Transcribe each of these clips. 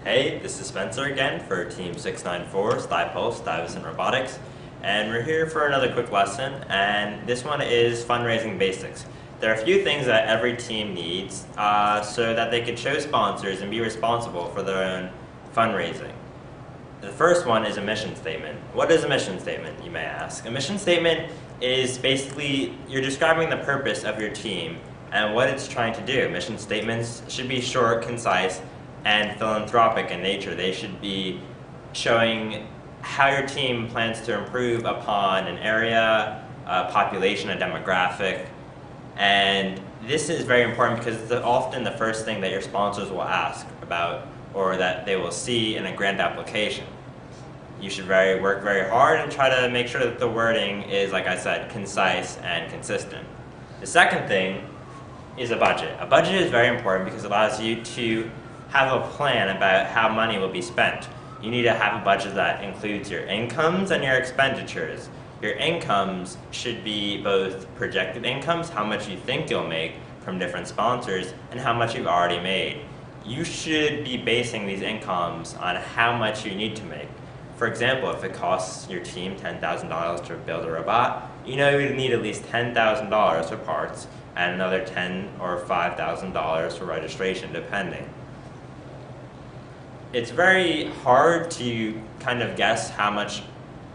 Hey, this is Spencer again for Team 694, Stuypulse, Divers and Robotics, and we're here for another quick lesson, and this one is Fundraising Basics. There are a few things that every team needs so that they can show sponsors and be responsible for their own fundraising. The first one is a mission statement. What is a mission statement, you may ask? A mission statement is basically you're describing the purpose of your team and what it's trying to do. Mission statements should be short, concise, and philanthropic in nature. They should be showing how your team plans to improve upon an area, a population, a demographic, and this is very important because it's often the first thing that your sponsors will ask about or that they will see in a grant application. You should work very hard and try to make sure that the wording is, like I said, concise and consistent. The second thing is a budget. A budget is very important because it allows you to have a plan about how money will be spent. You need to have a budget that includes your incomes and your expenditures. Your incomes should be both projected incomes, how much you think you'll make from different sponsors, and how much you've already made. You should be basing these incomes on how much you need to make. For example, if it costs your team $10,000 to build a robot, you know you need at least $10,000 for parts and another $10,000 or $5,000 for registration, depending. It's very hard to kind of guess how much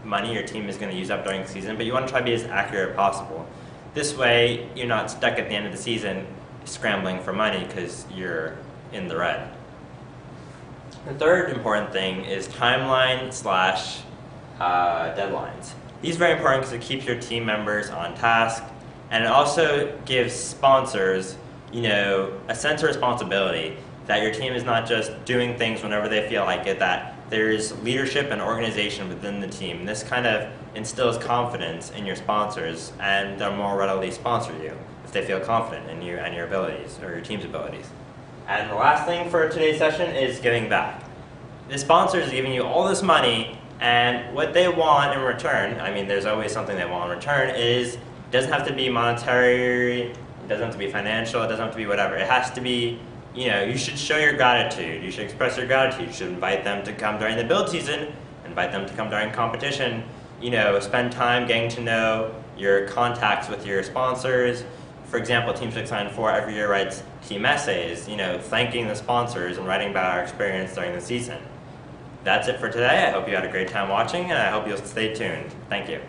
money your team is going to use up during the season, but you want to try to be as accurate as possible. This way, you're not stuck at the end of the season scrambling for money because you're in the red. The third important thing is timeline / deadlines. These are very important because it keeps your team members on task, and it also gives sponsors, a sense of responsibility that your team is not just doing things whenever they feel like it, that there's leadership and organization within the team. This kind of instills confidence in your sponsors, and they'll more readily sponsor you if they feel confident in you and your abilities, or your team's abilities. And the last thing for today's session is giving back. The sponsor is giving you all this money, and what they want in return, there's always something they want in return, it doesn't have to be monetary, it doesn't have to be financial, it doesn't have to be whatever. It has to be, you should show your gratitude. You should express your gratitude. You should invite them to come during the build season, invite them to come during competition, spend time getting to know your contacts with your sponsors. For example, Team 694 every year writes team essays, thanking the sponsors and writing about our experience during the season. That's it for today. I hope you had a great time watching, and I hope you'll stay tuned. Thank you.